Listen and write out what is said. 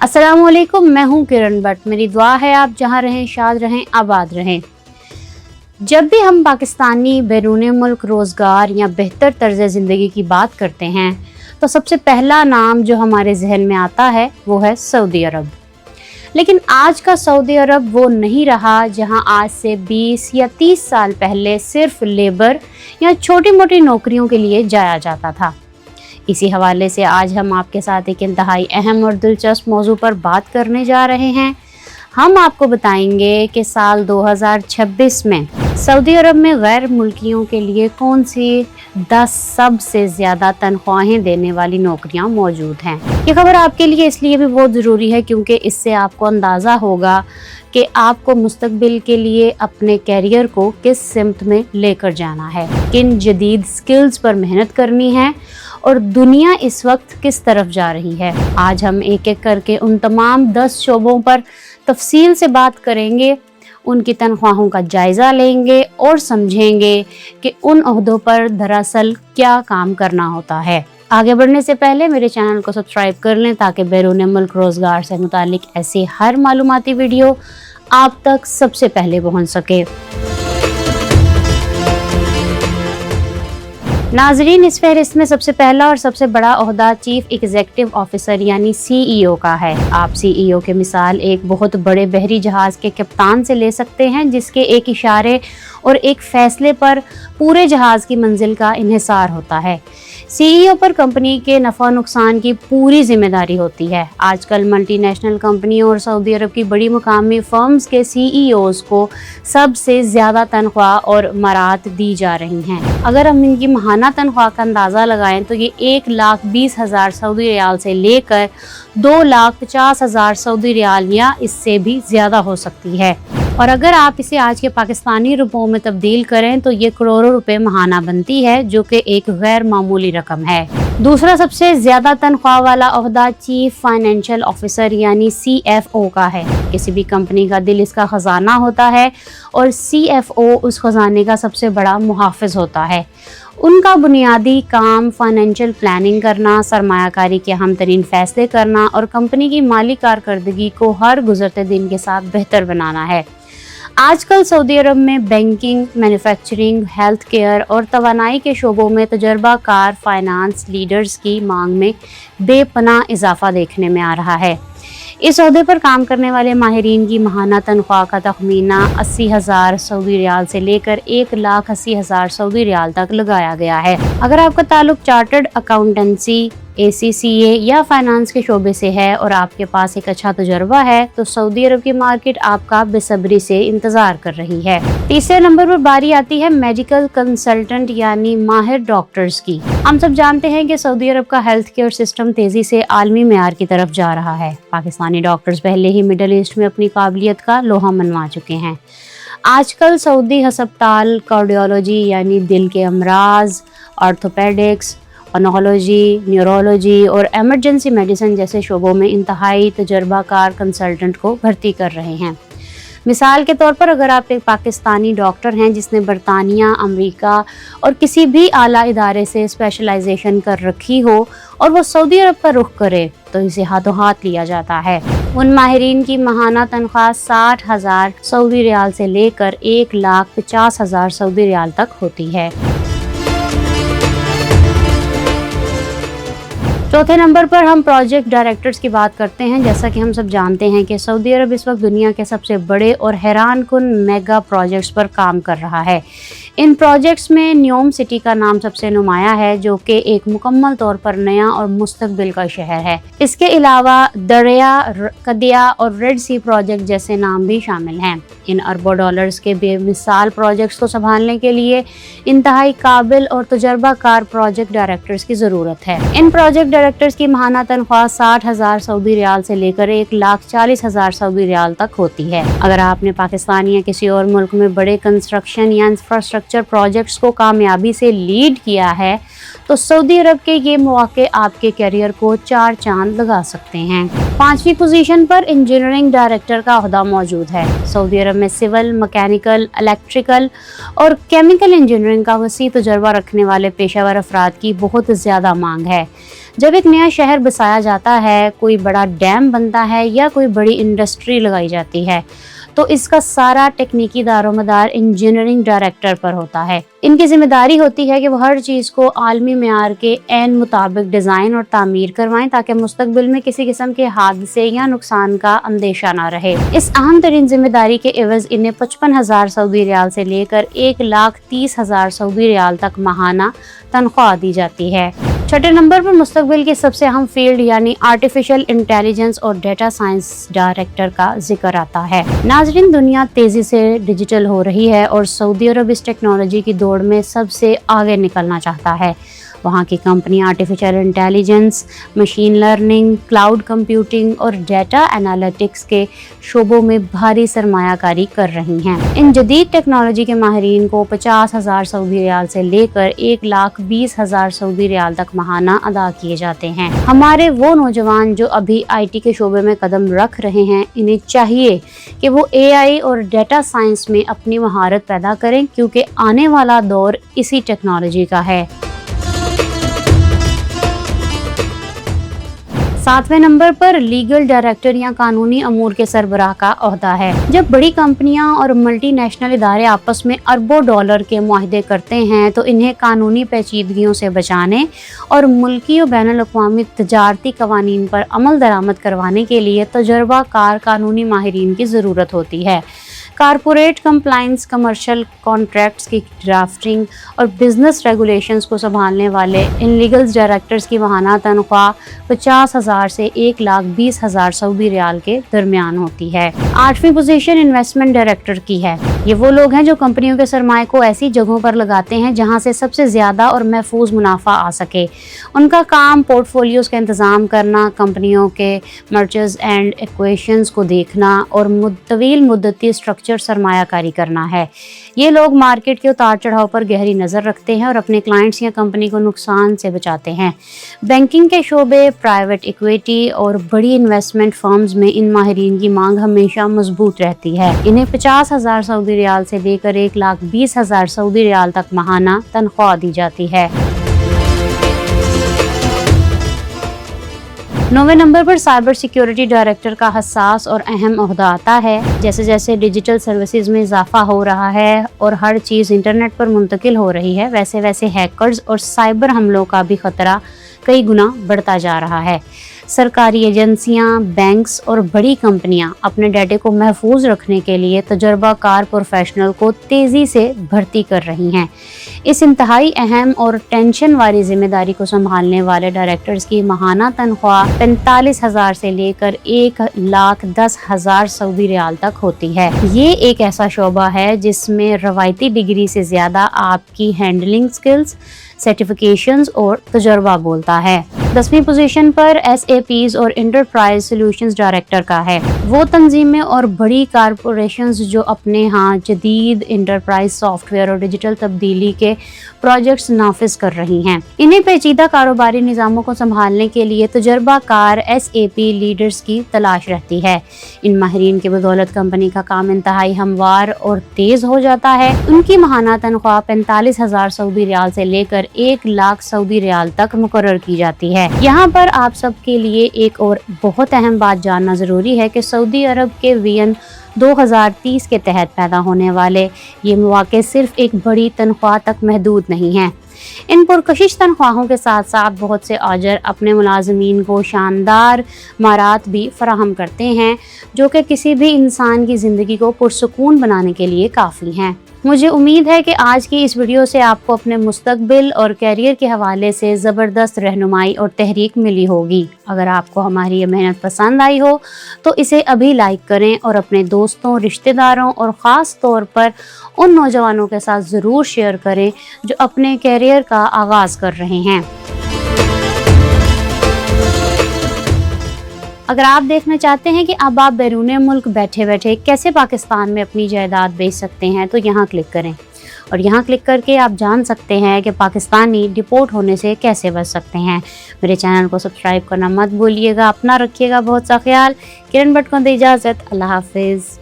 अस्सलामुअलैकुम, मैं हूँ किरण भट्ट। मेरी दुआ है आप जहाँ रहें शाद रहें, आबाद रहें। जब भी हम पाकिस्तानी बैरून मुल्क रोज़गार या बेहतर तर्ज़ ज़िंदगी की बात करते हैं तो सबसे पहला नाम जो हमारे जहन में आता है वो है सऊदी अरब। लेकिन आज का सऊदी अरब वो नहीं रहा जहां आज से 20 या 30 साल पहले सिर्फ लेबर या छोटी मोटी नौकरियों के लिए जाया जाता था। इसी हवाले से आज हम आपके साथ एक इंतहाई अहम और दिलचस्प मौजू पर बात करने जा रहे हैं। हम आपको बताएंगे कि साल 2026 में सऊदी अरब में गैर मुल्कियों के लिए कौन सी 10 सबसे ज़्यादा तनख्वाहें देने वाली नौकरियां मौजूद हैं। ये खबर आपके लिए इसलिए भी बहुत ज़रूरी है क्योंकि इससे आपको अंदाज़ा होगा कि आपको मुस्तकबिल के लिए अपने कैरियर को किस सिमत में लेकर जाना है, किन जदीद स्किल्स पर मेहनत करनी है और दुनिया इस वक्त किस तरफ जा रही है। आज हम एक एक करके उन तमाम 10 शोबों पर तफसील से बात करेंगे, उनकी तनख्वाहों का जायज़ा लेंगे और समझेंगे कि उन ओहदों पर दरअसल क्या काम करना होता है। आगे बढ़ने से पहले मेरे चैनल को सब्सक्राइब कर लें ताकि बैरून मुल्क रोज़गार से मुतालिक ऐसी हर मालूमाती वीडियो आप तक सबसे पहले पहुंच सके। नाजरीन, इस फहरिस्त में सबसे पहला और सबसे बड़ा ओहदा चीफ एग्जीक्यूटिव ऑफिसर यानी CEO का है। आप CEO के मिसाल एक बहुत बड़े बहरी जहाज़ के कप्तान से ले सकते हैं जिसके एक इशारे और एक फैसले पर पूरे जहाज़ की मंजिल का इन्हिसार होता है। CEO पर कंपनी के नफ़ा नुकसान की पूरी जिम्मेदारी होती है। आजकल मल्टीनेशनल कंपनियों और सऊदी अरब की बड़ी मुकामी फर्म्स के CEOs को सबसे ज़्यादा तनख्वाह और मरात दी जा रही हैं। अगर हम इनकी माहाना तनख्वाह का अंदाज़ा लगाएं तो ये 1,20,000 सऊदी रियाल से लेकर 2,50,000 सऊदी रियाल या इससे भी ज़्यादा हो सकती है। और अगर आप इसे आज के पाकिस्तानी रुपयों में तब्दील करें तो ये करोड़ों रुपए माहाना बनती है, जो कि एक गैर मामूली रकम है। दूसरा सबसे ज्यादा तनख्वाह वाला ओहदा चीफ फाइनेंशियल ऑफिसर यानी CFO का है। किसी भी कंपनी का दिल इसका खजाना होता है और CFO उस खजाने का सबसे बड़ा मुहाफिज होता है। उनका बुनियादी काम फाइनेंशियल प्लानिंग करना, सरमायाकारी के अहम तरीन फैसले करना और कंपनी की माली कारकर्दगी को हर गुजरते दिन के साथ बेहतर बनाना है। आजकल सऊदी अरब में बैंकिंग, मैन्युफैक्चरिंग, हेल्थ केयर और तवानाई के शोबों में तजर्बाकार फाइनेंस लीडर्स की मांग में बेपनाह इजाफा देखने में आ रहा है। इस ओहदे पर काम करने वाले माहिरीन की माहाना तनख्वाह का तखमीना 80,000 सऊदी रियाल से लेकर 1,80,000 सऊदी रियाल तक लगाया गया है। अगर आपका ताल्लुक चार्टर्ड अकाउंटेंसी, ACCA या फाइनेंस के शोबे से है और आपके पास एक अच्छा तजुर्बा है तो सऊदी अरब की मार्केट आपका बेसब्री से इंतजार कर रही है। तीसरे नंबर पर बारी आती है मेडिकल कंसल्टेंट यानी माहिर डॉक्टर्स की। हम सब जानते हैं कि सऊदी अरब का हेल्थ केयर सिस्टम तेजी से आलमी मेयार की तरफ जा रहा है। पाकिस्तानी डॉक्टर्स पहले ही मिडल ईस्ट में अपनी काबिलियत का लोहा मनवा चुके हैं। आजकल सऊदी हस्पताल कार्डियोलॉजी यानी दिल के अमराज, ऑर्थोपेडिक्स, ऑन्कोलॉजी, न्यूरोलॉजी और एमरजेंसी मेडिसिन जैसे शोबों में इंतहाई तजर्बाकार कंसल्टेंट को भर्ती कर रहे हैं। मिसाल के तौर पर अगर आप एक पाकिस्तानी डॉक्टर हैं जिसने बरतानिया, अमेरिका और किसी भी आला इदारे से स्पेशलाइजेशन कर रखी हो और वो सऊदी अरब का रुख करे तो इसे हाथों हाथ लिया जाता है। उन माहिरीन की माहाना तनख्वाह 60,000 सऊदी रियाल से लेकर 1,50,000 सऊदी रियाल तक होती है। चौथे नंबर पर हम प्रोजेक्ट डायरेक्टर्स की बात करते हैं। जैसा कि हम सब जानते हैं कि सऊदी अरब इस वक्त दुनिया के सबसे बड़े और हैरान कुन मेगा प्रोजेक्ट्स पर काम कर रहा है। इन प्रोजेक्ट्स में न्योम सिटी का नाम सबसे नुमाया है, जो कि एक मुकम्मल तौर पर नया और मुस्तकबिल का शहर है। इसके अलावा दरिया, कदिया और रेड सी प्रोजेक्ट जैसे नाम भी शामिल हैं। इन अरबों डॉलर्स के बेमिसाल प्रोजेक्ट्स को संभालने के लिए इंतहाई काबिल और तजर्बाकार प्रोजेक्ट डायरेक्टर्स की ज़रूरत है। इन प्रोजेक्ट डायरेक्टर्स की माहाना तनख्वाह 60,000 सऊदी रियाल से लेकर 1,40,000 सऊदी रियाल तक होती है। अगर आपने पाकिस्तान या किसी और मुल्क में बड़े कंस्ट्रक्शन या इंफ्रास्ट्रक्चर प्रोजेक्ट्स को कामयाबी से लीड किया है तो सऊदी अरब के ये मौके आपके करियर को 4 चांद लगा सकते हैं। 5वीं पोजीशन पर इंजीनियरिंग डायरेक्टर का ओहदा मौजूद है। सऊदी अरब में सिविल, मैकेनिकल, इलेक्ट्रिकल और केमिकल इंजीनियरिंग का वसी तजर्बा रखने वाले पेशावर अफराद की बहुत ज़्यादा मांग है। जब एक नया शहर बसाया जाता है, कोई बड़ा डैम बनता है या कोई बड़ी इंडस्ट्री लगाई जाती है, तो इसका सारा टेक्निकी दारोमदार इंजीनियरिंग डायरेक्टर पर होता है। इनकी जिम्मेदारी होती है कि वो हर चीज़ को आलमी मेयार के ऐन मुताबिक डिज़ाइन और तामीर करवाएं ताकि मुस्तकबिल में किसी किस्म के हादसे या नुकसान का अंदेशा ना रहे। इस अहम तरीन जिम्मेदारी के एवज इन्हें 55,000 सऊदी रियाल से लेकर 1,30,000 सऊदी रियाल तक माहाना तनख्वाह दी जाती है। छठे नंबर पर मुस्तकबिल की सबसे अहम फील्ड यानी आर्टिफिशियल इंटेलिजेंस और डेटा साइंस डायरेक्टर का जिक्र आता है। नाज़रीन, दुनिया तेजी से डिजिटल हो रही है और सऊदी अरब इस टेक्नोलॉजी की दौड़ में सबसे आगे निकलना चाहता है। वहाँ की company artificial intelligence, machine learning, cloud computing और डेटा एनालिटिक्स के शोबों में भारी सरमायाकारी कर रही हैं। इन जदीद टेक्नोलॉजी के माहिरीन को 50,000 सऊदी रियाल से लेकर 1,20,000 सऊदी रियाल तक माहाना अदा किए जाते हैं। हमारे वो नौजवान जो अभी IT के शोबे में कदम रख रहे हैं, इन्हें चाहिए कि वो AI और डेटा साइंस में अपनी महारत पैदा करें, क्योंकि आने वाला दौर इसी टेक्नोलॉजी का है। 7वें नंबर पर लीगल डायरेक्टर या कानूनी अमूर के सरबराह का ओहदा है। जब बड़ी कंपनियां और मल्टीनेशनल इदारे आपस में अरबों डॉलर के मुआहदे करते हैं, तो इन्हें कानूनी पेचीदगियों से बचाने और मुल्की और बैनुल-अक़वामी तजारती कवानीन पर अमल दरामद करवाने के लिए तजुर्बाकार कानूनी माहिरीन की ज़रूरत होती है। कारपोरेट कंप्लायंस, कमर्शियल कॉन्ट्रैक्ट्स की ड्राफ्टिंग और बिजनेस रेगुलेशंस को संभालने वाले इन लीगल डायरेक्टर्स की माहाना तनख्वाह 50,000 से 1,20,000 सऊदी रियाल के दरमियान होती है। 8वीं पोजीशन इन्वेस्टमेंट डायरेक्टर की है। ये वो लोग हैं जो कंपनियों के सरमाए को ऐसी जगहों पर लगाते हैं जहां से सबसे ज़्यादा और महफूज मुनाफा आ सके। उनका काम पोर्टफोलियोज का इंतज़ाम करना, कंपनियों के मर्जर्स एंड एक्वेशंस को देखना और तवील मुद्दती स्ट्रक्चर सरमायाकारी करना है। ये लोग मार्केट के उतार चढ़ाव पर गहरी नज़र रखते हैं और अपने क्लाइंट्स या कंपनी को नुकसान से बचाते हैं। बैंकिंग के शोबे, प्राइवेट इक्विटी और बड़ी इन्वेस्टमेंट फर्म्स में इन माहिरीन की मांग हमेशा मजबूत रहती है। इन्हें 50,000 सऊदी रियाल से लेकर 1,20,000 सऊदी रियाल तक माहाना तनख्वाह दी जाती है। 9वें नंबर पर साइबर सिक्योरिटी डायरेक्टर का हसास और अहम ओहदा आता है। जैसे जैसे डिजिटल सर्विसेज में इजाफा हो रहा है और हर चीज़ इंटरनेट पर मुंतकिल हो रही है, वैसे वैसे हैकर्स और साइबर हमलों का भी खतरा कई गुना बढ़ता जा रहा है। सरकारी एजेंसियां, बैंक्स और बड़ी कंपनियां अपने डाटे को महफूज रखने के लिए तजुर्बाकार प्रोफेशनल को तेज़ी से भर्ती कर रही हैं। इस इंतहाई अहम और टेंशन वाली जिम्मेदारी को संभालने वाले डायरेक्टर्स की माहाना तनख्वाह 45,000 से लेकर 1,10,000 सऊदी रियाल तक होती है। ये एक ऐसा शोबा है जिसमें रवायती डिग्री से ज़्यादा आपकी हैंडलिंग स्किल्स, सर्टिफिकेशंस और तजुर्बा बोलता है। 10वीं पोजीशन पर SAPs और इंटरप्राइज सॉल्यूशंस डायरेक्टर का है। वो तंजीमें और बड़ी कारपोरेशंस जो अपने यहाँ जदीद इंटरप्राइज सॉफ्टवेयर और डिजिटल तब्दीली के प्रोजेक्ट्स नाफिज कर रही हैं। इन्हें पेचीदा कारोबारी निज़ामों को संभालने के लिए तजुर्बाकार SAP लीडर्स की तलाश रहती है। इन माहिरीन की बदौलत कंपनी का काम इंतहाई हमवार और तेज़ हो जाता है। उनकी माहाना तनख्वाह 45,000 सऊदी रियाल से लेकर 1,00,000 सऊदी रियाल तक मुकर्रर की जाती है। यहाँ पर आप सबके लिए एक और बहुत अहम बात जानना ज़रूरी है कि सऊदी अरब के विजन 2030 के तहत पैदा होने वाले ये मौके सिर्फ एक बड़ी तनख्वाह तक महदूद नहीं हैं। इन पुरकशिश तनख्वाहों के साथ साथ बहुत से आजर अपने मुलाजमीन को शानदार मारात भी फराहम करते हैं, जो कि किसी भी इंसान की ज़िंदगी को पुरसुकून बनाने के लिए काफ़ी हैं। मुझे उम्मीद है कि आज की इस वीडियो से आपको अपने मुस्तकबिल और कैरियर के हवाले से ज़बरदस्त रहनुमाई और तहरीक मिली होगी। अगर आपको हमारी ये मेहनत पसंद आई हो तो इसे अभी लाइक करें और अपने दोस्तों, रिश्तेदारों और ख़ास तौर पर उन नौजवानों के साथ ज़रूर शेयर करें जो अपने कैरियर का आगाज़ कर रहे हैं। अगर आप देखना चाहते हैं कि अब आप बैरून मुल्क बैठे बैठे कैसे पाकिस्तान में अपनी जायदाद बेच सकते हैं, तो यहाँ क्लिक करें और यहाँ क्लिक करके आप जान सकते हैं कि पाकिस्तानी डिपोर्ट होने से कैसे बच सकते हैं। मेरे चैनल को सब्सक्राइब करना मत भूलिएगा। अपना रखिएगा बहुत सा ख्याल। किरण भट्ट को दे इजाज़त। अल्लाह हाफिज़।